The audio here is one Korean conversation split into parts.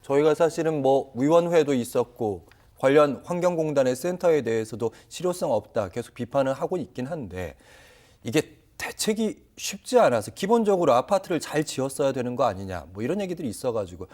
저희가 사실은 뭐 위원회도 있었고 관련 환경공단의 센터에 대해서도 실효성 없다 계속 비판을 하고 있긴 한데 이게 대책이 쉽지 않아서 기본적으로 아파트를 잘 지었어야 되는 거 아니냐 뭐 이런 얘기들이 있어가지고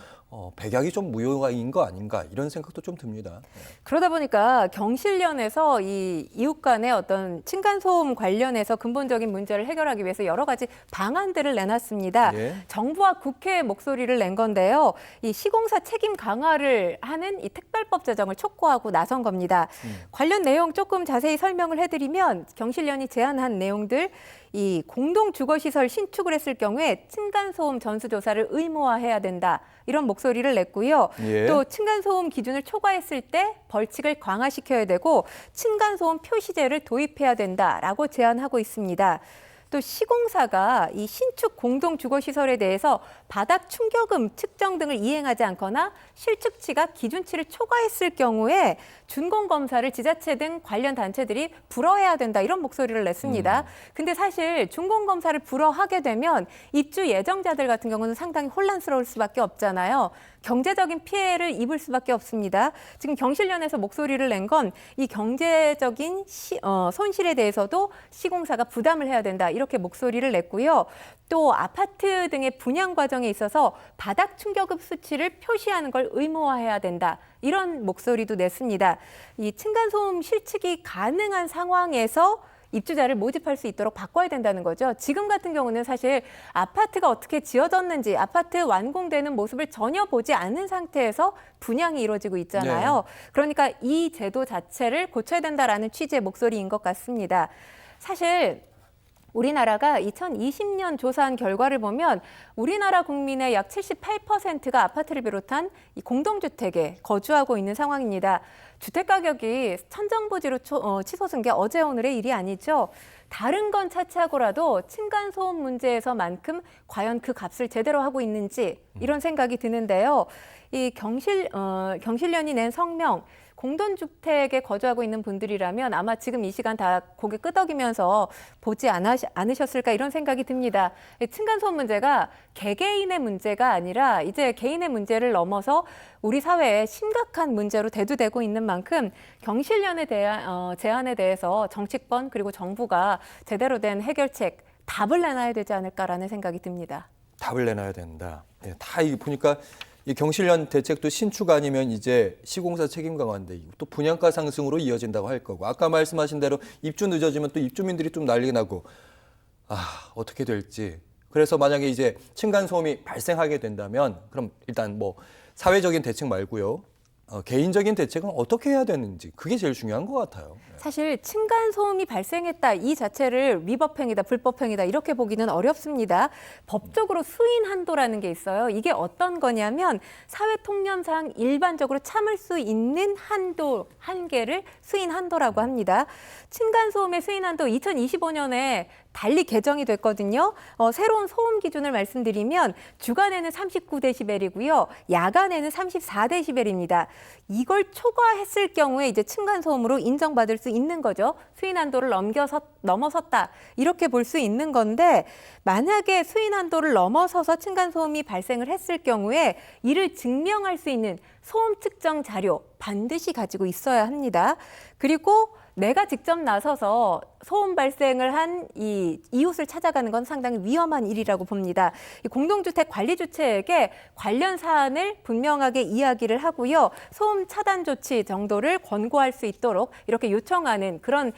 백약이 좀 무효인 거 아닌가 이런 생각도 좀 듭니다. 그러다 보니까 경실련에서 이 이웃 간의 어떤 층간소음 관련해서 근본적인 문제를 해결하기 위해서 여러 가지 방안들을 내놨습니다. 예. 정부와 국회의 목소리를 낸 건데요. 이 시공사 책임 강화를 하는 이 특별법 제정을 촉구하고 나선 겁니다. 관련 내용 조금 자세히 설명을 해드리면 경실련이 제안한 내용들 이 공동 주거시설 신축을 했을 경우에 층간소음 전수조사를 의무화해야 된다. 이런 목소리를 냈고요. 예. 또 층간소음 기준을 초과했을 때 벌칙을 강화시켜야 되고 층간소음 표시제를 도입해야 된다라고 제안하고 있습니다. 또 시공사가 이 신축 공동주거시설에 대해서 바닥 충격음 측정 등을 이행하지 않거나 실측치가 기준치를 초과했을 경우에 준공검사를 지자체 등 관련 단체들이 불허해야 된다 이런 목소리를 냈습니다. 근데 사실 준공검사를 불허하게 되면 입주 예정자들 같은 경우는 상당히 혼란스러울 수밖에 없잖아요. 경제적인 피해를 입을 수밖에 없습니다. 지금 경실련에서 목소리를 낸 건 이 경제적인 손실에 대해서도 시공사가 부담을 해야 된다 이렇게 목소리를 냈고요. 또 아파트 등의 분양 과정에 있어서 바닥 충격급 수치를 표시하는 걸 의무화해야 된다. 이런 목소리도 냈습니다. 이 층간소음 실측이 가능한 상황에서 입주자를 모집할 수 있도록 바꿔야 된다는 거죠. 지금 같은 경우는 사실 아파트가 어떻게 지어졌는지 아파트 완공되는 모습을 전혀 보지 않은 상태에서 분양이 이루어지고 있잖아요. 네. 그러니까 이 제도 자체를 고쳐야 된다라는 취지의 목소리인 것 같습니다. 사실 우리나라가 2020년 조사한 결과를 보면 우리나라 국민의 약 78%가 아파트를 비롯한 이 공동주택에 거주하고 있는 상황입니다. 주택 가격이 천정부지로 치솟은 게 어제 오늘의 일이 아니죠. 다른 건 차치하고라도 층간소음 문제에서만큼 과연 그 값을 제대로 하고 있는지 이런 생각이 드는데요. 이 경실련이 낸 성명, 공동주택에 거주하고 있는 분들이라면 아마 지금 이 시간 다 고개 끄덕이면서 보지 않으셨을까 이런 생각이 듭니다. 층간소음 문제가 개개인의 문제가 아니라 이제 개인의 문제를 넘어서 우리 사회에 심각한 문제로 대두되고 있는 만큼 경실련에 대한 제안에 대해서 정치권 그리고 정부가 제대로 된 해결책, 답을 내놔야 되지 않을까라는 생각이 듭니다. 답을 내놔야 된다. 네, 다 이게 보니까 이 경실련 대책도 신축 아니면 이제 시공사 책임 강화인데 또 분양가 상승으로 이어진다고 할 거고 아까 말씀하신 대로 입주 늦어지면 또 입주민들이 좀 난리 나고 어떻게 될지 그래서 만약에 이제 층간소음이 발생하게 된다면 그럼 일단 뭐 사회적인 대책 말고요. 개인적인 대책은 어떻게 해야 되는지 그게 제일 중요한 것 같아요. 사실 층간소음이 발생했다 이 자체를 위법행위다 불법행위다 이렇게 보기는 어렵습니다. 법적으로 수인 한도라는 게 있어요. 이게 어떤 거냐면 사회통념상 일반적으로 참을 수 있는 한도 한계를 수인 한도라고 합니다. 층간소음의 수인 한도 2025년에 달리 개정이 됐거든요. 새로운 소음 기준을 말씀드리면 주간에는 39데시벨이고요. 야간에는 34데시벨입니다. 이걸 초과했을 경우에 이제 층간소음으로 인정받을 수 있는 거죠. 수인 한도를 넘어섰다. 이렇게 볼 수 있는 건데 만약에 수인 한도를 넘어서서 층간소음이 발생을 했을 경우에 이를 증명할 수 있는 소음 측정 자료 반드시 가지고 있어야 합니다. 그리고 내가 직접 나서서 소음 발생을 한 이 이웃을 찾아가는 건 상당히 위험한 일이라고 봅니다. 이 공동주택 관리주체에게 관련 사안을 분명하게 이야기를 하고요. 소음 차단 조치 정도를 권고할 수 있도록 이렇게 요청하는 그런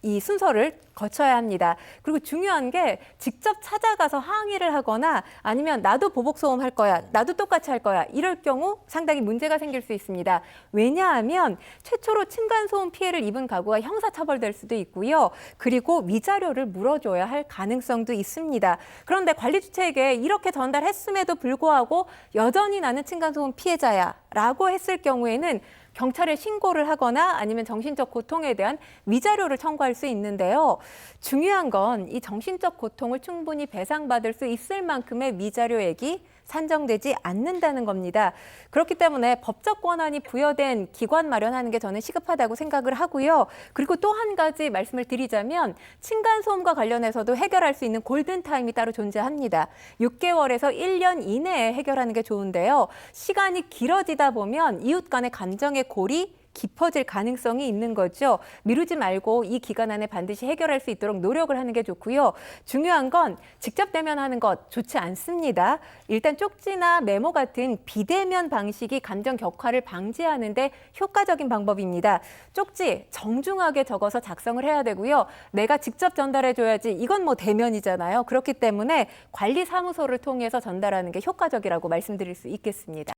이 순서를 거쳐야 합니다. 그리고 중요한 게 직접 찾아가서 항의를 하거나 아니면 나도 보복소음 할 거야, 나도 똑같이 할 거야 이럴 경우 상당히 문제가 생길 수 있습니다. 왜냐하면 최초로 층간소음 피해를 입은 가구가 형사처벌될 수도 있고요. 그리고 위자료를 물어줘야 할 가능성도 있습니다. 그런데 관리주체에게 이렇게 전달했음에도 불구하고 여전히 나는 층간소음 피해자야 라고 했을 경우에는 경찰에 신고를 하거나 아니면 정신적 고통에 대한 위자료를 청구할 수 있는데요. 중요한 건 이 정신적 고통을 충분히 배상받을 수 있을 만큼의 위자료액이 산정되지 않는다는 겁니다. 그렇기 때문에 법적 권한이 부여된 기관 마련하는 게 저는 시급하다고 생각을 하고요. 그리고 또 한 가지 말씀을 드리자면 층간소음과 관련해서도 해결할 수 있는 골든타임이 따로 존재합니다. 6개월에서 1년 이내에 해결하는 게 좋은데요. 시간이 길어지다 보면 이웃 간의 감정의 골이 깊어질 가능성이 있는 거죠. 미루지 말고 이 기간 안에 반드시 해결할 수 있도록 노력을 하는 게 좋고요. 중요한 건 직접 대면하는 것 좋지 않습니다. 일단 쪽지나 메모 같은 비대면 방식이 감정 격화를 방지하는 데 효과적인 방법입니다. 쪽지 정중하게 적어서 작성을 해야 되고요. 내가 직접 전달해 줘야지 이건 뭐 대면이잖아요. 그렇기 때문에 관리사무소를 통해서 전달하는 게 효과적이라고 말씀드릴 수 있겠습니다.